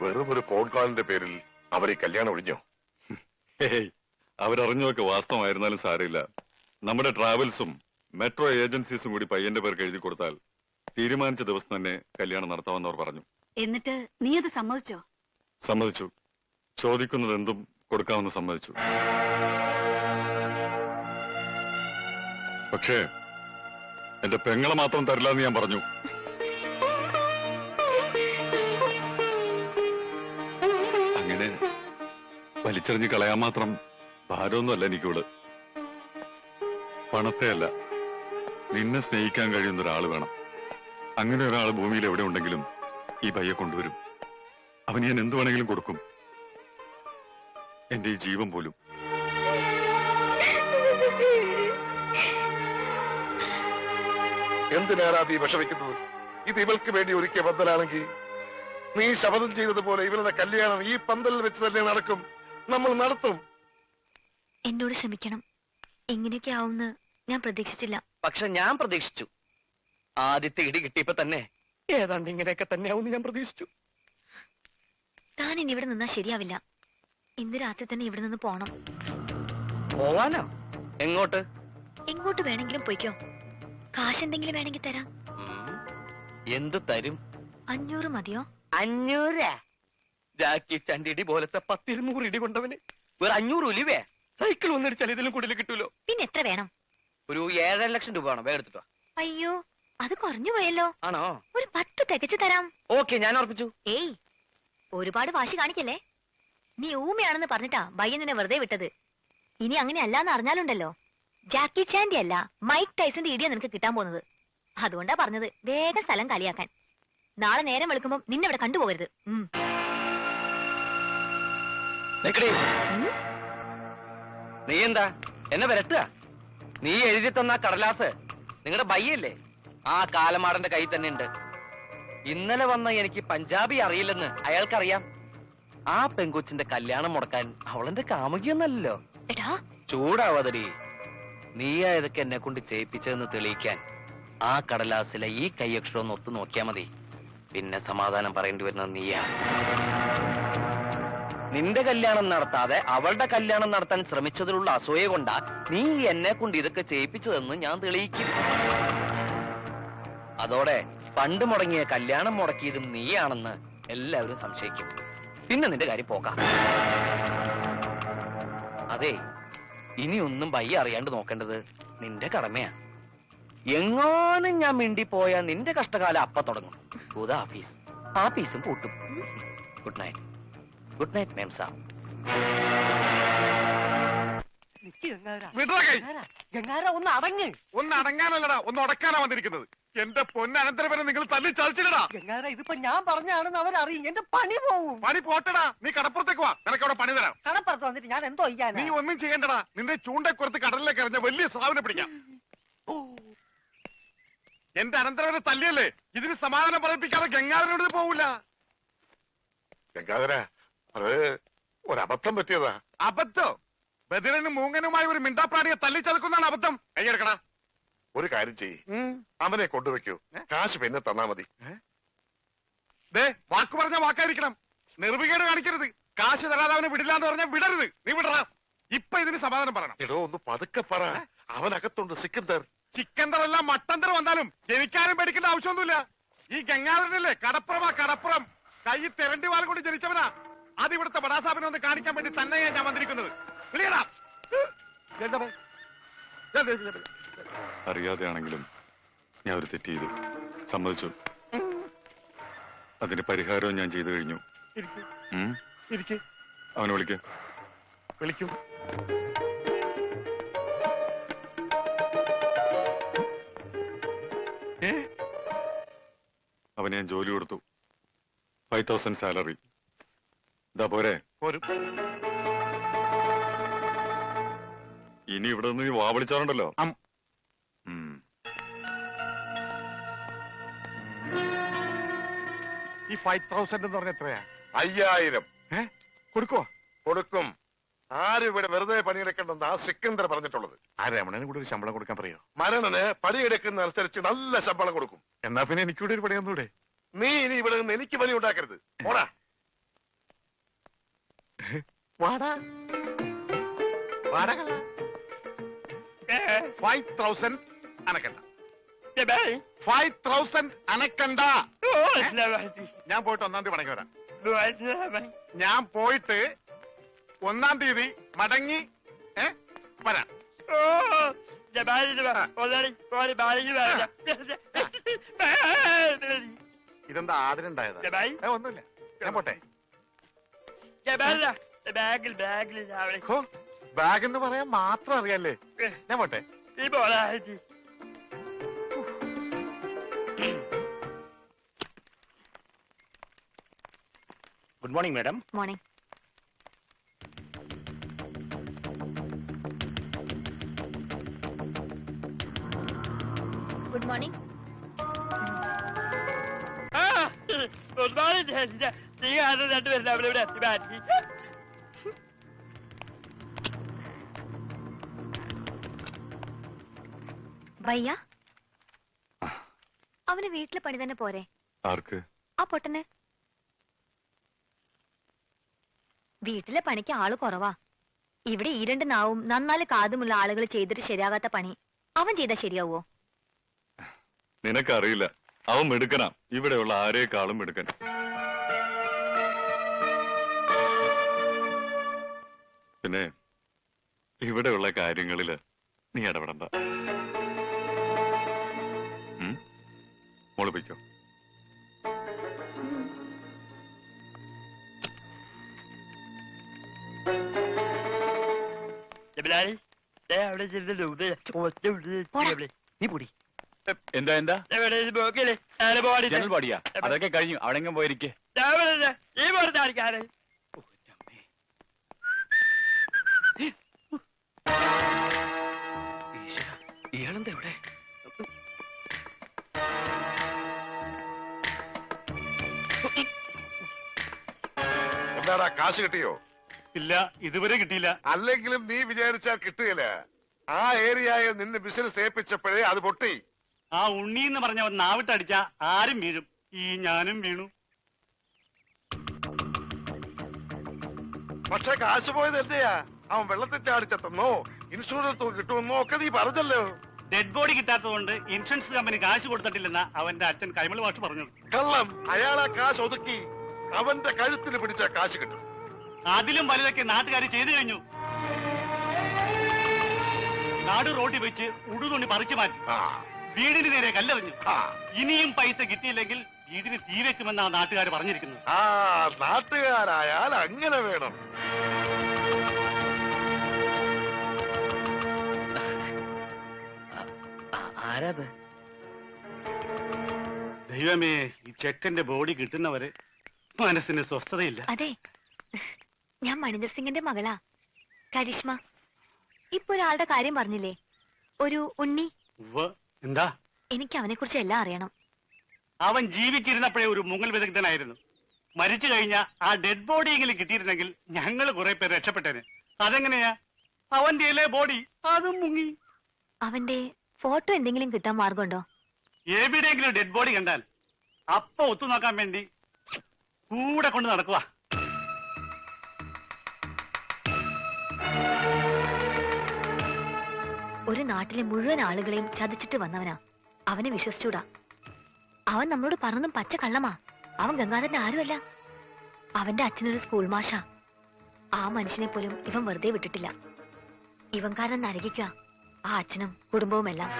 വെറും ഒരു ഫോൺ കോളിന്റെ പേരിൽ അവർ ഈ കല്യാണം ഒഴിഞ്ഞോ? ഹേയ്, അവരറിഞ്ഞതൊക്കെ വാസ്തവമായിരുന്നാലും സാരമില്ല. നമ്മുടെ ട്രാവൽസും മെട്രോ ഏജൻസീസും കൂടി പയ്യന്റെ പേർക്ക് എഴുതി കൊടുത്താൽ തീരുമാനിച്ച ദിവസം തന്നെ കല്യാണം നടത്താമെന്ന് അവർ പറഞ്ഞു. എന്നിട്ട് നീ അത് സമ്മതിച്ചോ? സമ്മതിച്ചു. ചോദിക്കുന്നത് എന്തും കൊടുക്കാമെന്ന് സമ്മതിച്ചു. പക്ഷേ എന്റെ പെങ്ങളെ മാത്രം തരില്ല എന്ന് ഞാൻ പറഞ്ഞു. അങ്ങനെ വലിച്ചെറിഞ്ഞ് കളയാൻ മാത്രം ഭാരമൊന്നുമല്ല എനിക്കിവിടെ. പണത്തെ അല്ല, നിന്നെ സ്നേഹിക്കാൻ കഴിയുന്ന ഒരാൾ വേണം. അങ്ങനെ ഒരാൾ ഭൂമിയിൽ എവിടെ ഉണ്ടെങ്കിലും ഈ പയ്യെ കൊണ്ടുവരും. അവന് ഞാൻ എന്തു വേണമെങ്കിലും കൊടുക്കും, എന്റെ ഈ ജീവൻ പോലും. എന്തിനാണ് നീ വിഷമിക്കുന്നത്? ഇത് ഇവൾക്ക് വേണ്ടി ഒരുക്കിയ പന്തലാണെങ്കിൽ നീ ശപഥം ചെയ്തതുപോലെ ഇവരുടെ കല്യാണം ഈ പന്തലിൽ വെച്ച് തന്നെ നടക്കും. നമ്മൾ നടത്തും. എന്നോട് ക്ഷമിക്കണം. ഇങ്ങനെയൊക്കെ ആവുമെന്ന് ഞാൻ പ്രതീക്ഷിച്ചില്ല. പക്ഷെ ഞാൻ പ്രതീക്ഷിച്ചു. ആദ്യത്തെ ഇടി കിട്ടിയപ്പോ തന്നെ ഏതാണ്ട് ഇങ്ങനെയൊക്കെ തന്നെയാവും ഞാൻ പ്രതീക്ഷിച്ചു. താൻ ഇനി ഇവിടെ നിന്നാ ശരിയാവില്ല. ഇന്ന് രാത്രി തന്നെ ഇവിടെ നിന്ന് പോണം. പോവാനോ? എങ്ങോട്ട്? എങ്ങോട്ട് വേണമെങ്കിലും പോയിക്കോ. കാശ് എന്തെങ്കിലും വേണമെങ്കിൽ തരാം. എന്ത് തരും? 500 മതിയോ? 500? ജാക്കി ചണ്ടിടി പോലത്തെ 10-200 ഇടി കൊണ്ടവന് വേറെ 500 ഒലിവേ സൈക്കിൾ ഒന്നിടിച്ചാൽ ഇതിലും കൂടുതൽ കിട്ടൂലോ. പിന്നെ എത്ര വേണം? ഒരു 7.5 ലക്ഷം രൂപ വേണം. വേഗം എടുത്തിട്ടോ. അയ്യോ, അത് കുറഞ്ഞു പോയല്ലോ. ആണോ? ഒരു 10 തികച്ചു തരാം. ഓക്കെ, ഞാൻ ഉറപ്പിച്ചു. ഏയ്, ഒരുപാട് വാശി കാണിക്കല്ലേ. നീ ഊമയാണെന്ന് പറഞ്ഞിട്ടാ ബയ്യൻ നിന്നെ വെറുതെ വിട്ടത്. ഇനി അങ്ങനെ അല്ലാന്ന് അറിഞ്ഞാലുണ്ടല്ലോ, ജാക്കി ചാൻഡി അല്ല മൈക്ക് ടൈസന്റെ ഇടിയാ നിനക്ക് കിട്ടാൻ പോകുന്നത്. അതുകൊണ്ടാ പറഞ്ഞത് വേഗം സ്ഥലം കളിയാക്കാൻ. നാളെ നേരം വെളുക്കുമ്പോ നിന്നെ ഇവിടെ കണ്ടുപോകരുത്. നീ എന്താ എന്നെ വരട്ടുക? നീ എഴുതി തന്ന കടലാസ് നിങ്ങളുടെ ബയ്യല്ലേ? ആ കാലമാടന്റെ കയ്യിൽ തന്നെ ഉണ്ട്. ഇന്നലെ വന്ന എനിക്ക് പഞ്ചാബി അറിയില്ലെന്ന് അയാൾക്കറിയാം. ആ പെങ്കൊച്ചിന്റെ കല്യാണം മുടക്കാൻ അവളെന്റെ കാമുകിയൊന്നല്ലോ. എടാ, ചൂടാവാതടി. നീയാ ഇതൊക്കെ എന്നെ കൊണ്ട് ചെയ്യിപ്പിച്ചതെന്ന് തെളിയിക്കാൻ ആ കടലാസിലെ ഈ കൈയക്ഷരം ഒന്ന് ഒത്തു നോക്കിയാ മതി. പിന്നെ സമാധാനം പറയേണ്ടി വരുന്നത് നീയാ. നിന്റെ കല്യാണം നടത്താതെ അവളുടെ കല്യാണം നടത്താൻ ശ്രമിച്ചതിലുള്ള അസൂയ കൊണ്ടാ നീ എന്നെ കൊണ്ട് ഇതൊക്കെ ചെയ്യിപ്പിച്ചതെന്ന് ഞാൻ തെളിയിക്കും. അതോടെ പണ്ട് മുടങ്ങിയ കല്യാണം മുടക്കിയതും നീയാണെന്ന് എല്ലാവരും സംശയിക്കും. പിന്നെ നിന്റെ കാര്യം പോകാം. അതെ, ഇനിയൊന്നും ബയ്യ അറിയാണ്ട് നോക്കേണ്ടത് നിന്റെ കടമയാ. എങ്ങാനും ഞാൻ മിണ്ടിപ്പോയാ നിന്റെ കഷ്ടകാലം അപ്പ തുടങ്ങും. ആഫീസ് ആഫീസും പൂട്ടും. Good night. Good night ma'am sir. ഒന്ന് അടങ്ങ്. ഒന്ന് അടങ്ങാനല്ലടാ, ഒന്ന് ഉടക്കാനാ വന്നിരിക്കുന്നത്. എന്റെ പൊന്നനന്തരവനെ നിങ്ങൾ തല്ലി ചതിച്ചില്ലടാ. ഇതിപ്പോ ഞാൻ പറഞ്ഞാണെന്ന് അവരറിയും. എന്റെ പണി പോവും. പണി പോട്ടടാ, നീ കടപ്പുറത്തേക്ക് വാ, നിനക്ക് അവിടെ പണി തരാം. കടപ്പുറത്ത് വന്നിട്ട് ഞാൻ എന്തോ ചെയ്യാൻ? നീ ഒന്നും ചെയ്യണ്ടടാ. നിന്റെ ചൂണ്ടക്കുറത്ത് കടലിലേക്ക് എറിഞ്ഞ വലിയ സ്രാവിനെ പിടിക്കാം. എന്റെ അനന്തരവനെ തല്ലിയല്ലേ, ഇതിന് സമാധാനം പറയിപ്പിക്കാതെ ഗംഗാധരനോട് പോവില്ല. ഗംഗാധര, അത് ഒരബദ്ധം പറ്റിയതാ. അബദ്ധം? ബദിരനും മൂങ്ങനുമായി ഒരു മിണ്ടാപ്രാണിയെ തല്ലിച്ചതുക്കുന്നതാണ് അബദ്ധം. കൈയെടുക്കണ. ഒരു കാര്യം ചെയ്യ്, അവനെ കൊണ്ടുവെക്കൂ. കാശ് പിന്നെ തന്നാ മതി. വാക്ക് പറഞ്ഞ വാക്കായിരിക്കണം. നിർവികേട് കാണിക്കരുത്. കാശ് തരാതെ അവനെ വിടില്ലാന്ന് പറഞ്ഞാൽ വിടരുത്. നീ വിടറാ. ഇപ്പൊ ഇതിന് സമാധാനം പറയണം. എടോ, ഒന്ന് പതുക്കെ പറ. അവനകത്തുണ്ട് സിക്കന്ദർ. ചിക്കന്ദർ അല്ല മട്ടന്തർ വന്നാലും എനിക്കാരും പേടിക്കേണ്ട ആവശ്യമൊന്നുമില്ല. ഈ ഗംഗാധരനല്ലേ കടപ്പുറം. കൈ തെരണ്ടി വാൽ കൊണ്ട് ജനിച്ചവനാ. അത് ഇവിടുത്തെ ബടാസാബിനെ ഒന്ന് കാണിക്കാൻ വേണ്ടി തന്നെയാ ഞാൻ വന്നിരിക്കുന്നത്. അറിയാതെയാണെങ്കിലും ഞാൻ ഒരു തെറ്റ് ചെയ്തു, സമ്മതിച്ചു. അതിന് പരിഹാരവും ഞാൻ ചെയ്തു കഴിഞ്ഞു. അവനെ വിളിക്കും. അവന് ഞാൻ ജോലി കൊടുത്തു. 5000 സാലറി. ഇതാ പോരെ? ഇനി ഇവിടെ നിന്ന് വാ വിളിച്ചാറുണ്ടല്ലോ. ഈ 5000 എന്ന് പറഞ്ഞ എത്രയാ? 5000. കൊടുക്കും. ആരും ഇവിടെ വെറുതെ പണിയെടുക്കണ്ടെന്ന് ആ സിക്കന്ദർ പറഞ്ഞിട്ടുള്ളത്. ആ രമണന് കൂടെ ഒരു ശമ്പളം കൊടുക്കാൻ പറയോ? മരണന് പണിയെടുക്കുന്ന അനുസരിച്ച് നല്ല ശമ്പളം കൊടുക്കും. എന്നാ പിന്നെ എനിക്കൂടെ ഒരു പണി ഒന്നൂടെ? നീ ഇനി ഇവിടെ നിന്ന് എനിക്ക് പണി ഉണ്ടാക്കരുത്. പോടാ. വാടാ വാടക 5,000 അനക്കണ്ട 5,000 അനക്കണ്ട. ഞാൻ പോയിട്ട് 1-ാം തീയതി മടങ്ങി വരാം. ഞാൻ പോയിട്ട് 1-ാം തീയതി മടങ്ങി വരാം. ഇതെന്താ ആദരണ്ടായതാ? ഒന്നുമില്ല, ഞാൻ പോട്ടെ. ബാഗ് എന്ന് പറയാൻ മാത്രം അറിയാല്ലേ? ഞാൻ പോട്ടെ. Good morning madam. Morning. Good morning. ഭയ്യ, അവന് വീട്ടിലെ പണി തന്നെ പോരെ? ആർക്ക്? ആ പൊട്ടന്. വീട്ടിലെ പണിക്ക് ആള് കുറവാ. ഇവിടെ ഈ 2 നാവും നന്നാല് കാതുമുള്ള ആളുകൾ ചെയ്തിട്ട് ശരിയാകാത്ത പണി അവൻ ചെയ്താൽ ശരിയാവോ? നിനക്കറിയില്ല, അവൻ മിടുക്കനാ. ഇവിടെയുള്ള ആരേക്കാളും മിടുക്കൻ. പിന്നെ ഇവിടെയുള്ള കാര്യങ്ങളില് നീ ഇടപെടണ്ട. മോളിപ്പിക്കോ. നീ പൊടി. എന്താ എന്താ ജനൽ പാടിയാ? അതൊക്കെ കഴിഞ്ഞു. അവിടെങ്ങും പോയിരിക്കേ. ഇയാളെന്താ ഇവിടെ? എന്താടാ, കാശ് കിട്ടിയോ? ഇല്ല, ഇതുവരെ കിട്ടിയില്ല. അല്ലെങ്കിലും നീ വിചാരിച്ചാൽ കിട്ടുകയില്ല. ആ ഏരിയയിൽ നിന്ന് ബിസിനസ് ഏൽപ്പിച്ചപ്പോഴേ അത് പൊട്ടി. ആ ഉണ്ണി എന്ന് പറഞ്ഞവൻ നാവിട്ടടിച്ച ആരും വീഴും. ഈ ഞാനും വീണു. പക്ഷെ കാശ് പോയത് എന്റെയാ. അവൻ വെള്ളത്തിൽ ചാടിച്ചെത്തുന്നോ ഇൻഷുറൻസ് തുക കിട്ടുമെന്നോ ഒക്കെ നീ പറഞ്ഞല്ലോ. ഡെഡ് ബോഡി കിട്ടാത്തതുകൊണ്ട് ഇൻഷുറൻസ് കമ്പനി കാശ് കൊടുത്തിട്ടില്ലെന്ന അവന്റെ അച്ഛൻ കൈമൾ മാഷ് പറഞ്ഞു. കള്ളം. അയാളാ കാശ് ഒതുക്കി അവന്റെ കഴുത്തിന് പിടിച്ച കാശ് കിട്ടും. അതിലും വലുതൊക്കെ നാട്ടുകാർ ചെയ്തു കഴിഞ്ഞു. നാട് റോഡിൽ വെച്ച് ഉടുതുണി പറിച്ചു മാറ്റി. വീടിന് നേരെ കല്ലെറിഞ്ഞു. ഇനിയും പൈസ കിട്ടിയില്ലെങ്കിൽ വീടിന് തീ വെക്കുമെന്നാണ് നാട്ടുകാർ പറഞ്ഞിരിക്കുന്നത്. ആ നാട്ടുകാരായാൽ അങ്ങനെ വേണം. ആരാത്? ദൈവമേ, ഈ ചെക്കന്റെ ബോഡി കിട്ടുന്നവരെ മനസ്സിന് സ്വസ്ഥതയില്ല. അതെ, ഞാൻ മണിന്ദർ സിംഗിന്റെ മകളാ, കരിഷ്മ. ഇപ്പൊ ഒരാളുടെ കാര്യം പറഞ്ഞില്ലേ, ഒരു ഉണ്ണി. എന്താ? എനിക്ക് അവനെ കുറിച്ച് എല്ലാം അറിയണം. അവൻ ജീവിച്ചിരുന്നപ്പോഴേ ഒരു മുങ്ങൽ വിദഗ്ധനായിരുന്നു. മരിച്ചു കഴിഞ്ഞ ആ ഡെഡ് ബോഡിയെങ്കിലും കിട്ടിയിരുന്നെങ്കിൽ ഞങ്ങൾ കുറെ പേര് രക്ഷപ്പെട്ടേനെ. അതെങ്ങനെയാ? അവന്റെ ബോഡി അതും മുങ്ങി. അവന്റെ ഫോട്ടോ എന്തെങ്കിലും കിട്ടാൻ മാർഗമുണ്ടോ? എവിടെയെങ്കിലും ഡെഡ് ബോഡി കണ്ടാൽ അപ്പൊ ഒത്തു നോക്കാൻ വേണ്ടി കൂടെ കൊണ്ട് നടക്കുക. ഒരു നാട്ടിലെ മുഴുവൻ ആളുകളെയും ചതിച്ചിട്ട് വന്നവനാ. അവനെ വിശ്വസിച്ചൂടാ. അവൻ നമ്മളോട് പറഞ്ഞതും പച്ച കള്ളമാ. അവൻ ഗംഗാധരൻ ആരുമല്ല. അവന്റെ അച്ഛനൊരു സ്കൂൾ മാഷാ. ആ മനുഷ്യനെ പോലും ഇവൻ വെറുതെ വിട്ടിട്ടില്ല. ഇവൻ കാരണം നരകിക്കുക ആ അച്ഛനും കുടുംബവുമെല്ലാം.